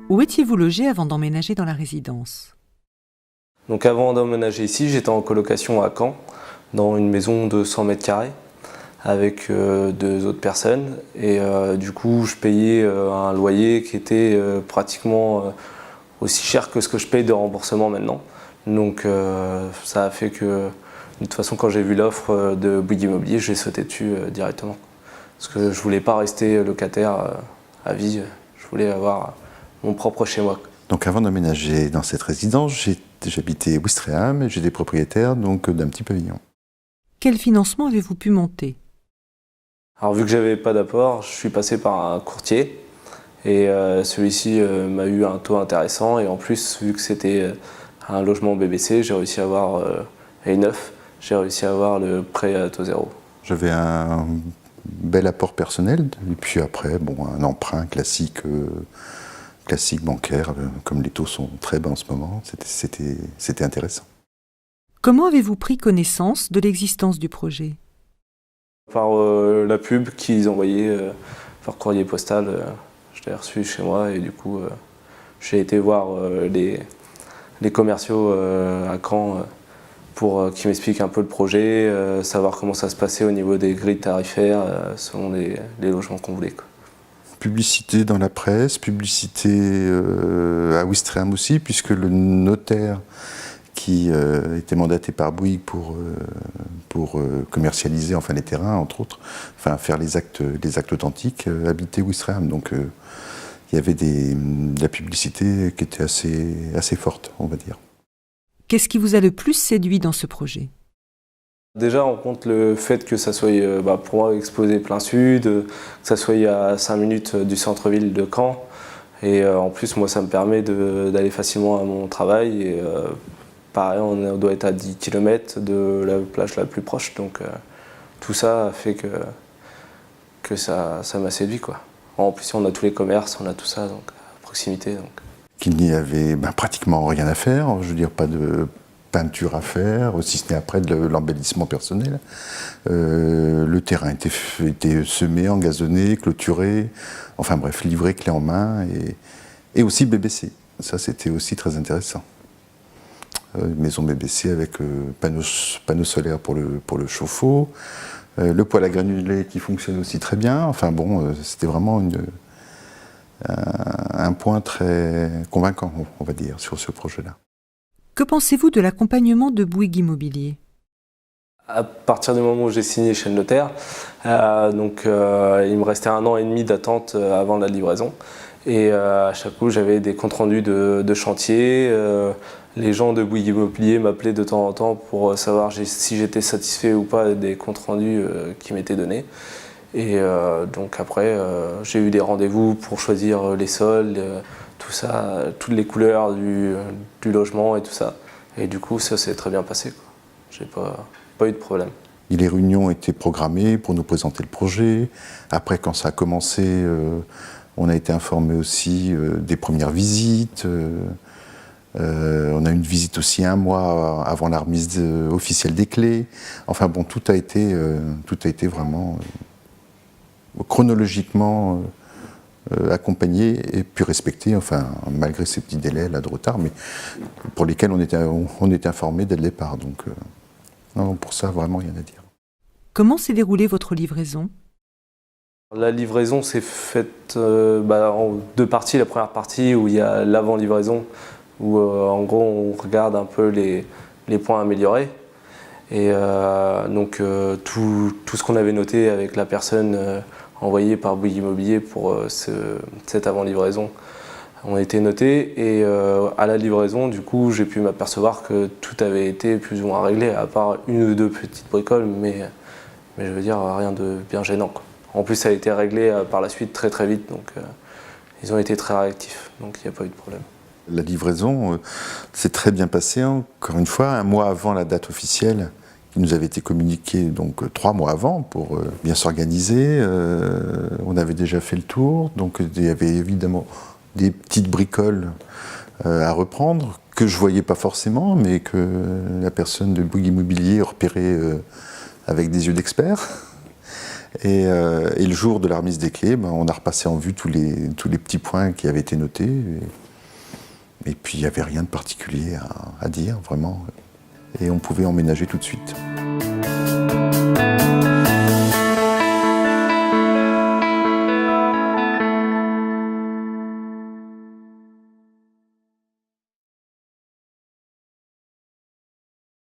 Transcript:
Où étiez-vous logé avant d'emménager dans la résidence? Donc avant d'emménager ici, j'étais en colocation à Caen, dans une maison de 100 mètres carrés, avec deux autres personnes. Et du coup, je payais un loyer qui était pratiquement aussi cher que ce que je paye de remboursement maintenant. Donc ça a fait que, de toute façon, quand j'ai vu l'offre de Bouygues Immobilier, j'ai sauté dessus directement. Parce que je voulais pas rester locataire à vie, je voulais avoir mon propre chez moi. Donc avant d'emménager dans cette résidence, j'habitais Ouistreham et j'étais propriétaire donc d'un petit pavillon. Quel financement avez-vous pu monter? Alors vu que j'avais pas d'apport, je suis passé par un courtier et celui-ci m'a eu un taux intéressant et en plus vu que c'était un logement BBC, j'ai réussi à avoir et neuf, j'ai réussi à avoir le prêt à taux zéro. J'avais un bel apport personnel et puis après un emprunt classique bancaire, comme les taux sont très bas en ce moment, c'était intéressant. Comment avez-vous pris connaissance de l'existence du projet? Par la pub qu'ils envoyaient par courrier postal, je l'ai reçu chez moi et du coup j'ai été voir les commerciaux à Caen pour qu'ils m'expliquent un peu le projet, savoir comment ça se passait au niveau des grilles tarifaires selon les logements qu'on voulait, quoi. Publicité dans la presse, publicité à Ouistreham aussi, puisque le notaire qui était mandaté par Bouygues pour commercialiser les terrains, entre autres, faire les actes authentiques, habitait Ouistreham. Donc il y avait de la publicité qui était assez forte, on va dire. Qu'est-ce qui vous a le plus séduit dans ce projet? Déjà, on compte le fait que ça soit, pour moi, exposé plein sud, que ça soit à 5 minutes du centre-ville de Caen. Et en plus, moi, ça me permet d'aller facilement à mon travail. Et pareil, on doit être à 10 km de la plage la plus proche. Donc tout ça a fait que ça m'a séduit, quoi. En plus, on a tous les commerces, on a tout ça, donc à proximité. Donc. Qu'il n'y avait pratiquement rien à faire, je veux dire, pas de peinture à faire, si ce n'est après de l'embellissement personnel. Le terrain était semé, engazonné, clôturé, enfin bref, livré clé en main, et aussi BBC. Ça, c'était aussi très intéressant. Maison BBC avec panneaux solaires pour le chauffe-eau, le poêle à granulés qui fonctionne aussi très bien. Enfin bon, c'était vraiment un point très convaincant, on va dire, sur ce projet-là. Que pensez-vous de l'accompagnement de Bouygues Immobilier? À partir du moment où j'ai signé chez le notaire, il me restait 1 an et demi d'attente avant la livraison. Et à chaque coup, j'avais des comptes rendus de chantier. Les gens de Bouygues Immobilier m'appelaient de temps en temps pour savoir si j'étais satisfait ou pas des comptes rendus qui m'étaient donnés. Et donc après, j'ai eu des rendez-vous pour choisir les sols, tout ça, toutes les couleurs du logement et tout ça. Et du coup, ça s'est très bien passé, quoi. J'ai pas eu de problème. Et les réunions étaient programmées pour nous présenter le projet. Après, quand ça a commencé, on a été informé aussi des premières visites. On a eu une visite aussi 1 mois avant la remise officielle des clés. Enfin bon, tout a été vraiment chronologiquement accompagné et puis respecté, malgré ces petits délais là de retard, mais pour lesquels on était informé dès le départ. Donc non, pour ça, vraiment rien à dire. Comment s'est déroulée votre livraison? La livraison s'est faite en 2 parties. La première partie où il y a l'avant-livraison, où en gros on regarde un peu les points améliorés. Et tout ce qu'on avait noté avec la personne envoyée par Bouygues Immobilier pour cette avant-livraison ont été notés. Et à la livraison, du coup, j'ai pu m'apercevoir que tout avait été plus ou moins réglé, à part 1 ou 2 petites bricoles, mais je veux dire, rien de bien gênant, quoi. En plus, ça a été réglé par la suite très très vite, donc ils ont été très réactifs, donc il n'y a pas eu de problème. La livraison s'est très bien passée, encore une fois, 1 mois avant la date officielle qui nous avait été communiquée, donc 3 mois avant, pour bien s'organiser. On avait déjà fait le tour, donc il y avait évidemment des petites bricoles à reprendre, que je ne voyais pas forcément, mais que la personne de Bouygues Immobilier repérait avec des yeux d'expert. Et le jour de la remise des clés, on a repassé en vue tous les petits points qui avaient été notés. Et puis il n'y avait rien de particulier à dire, vraiment. Et on pouvait emménager tout de suite.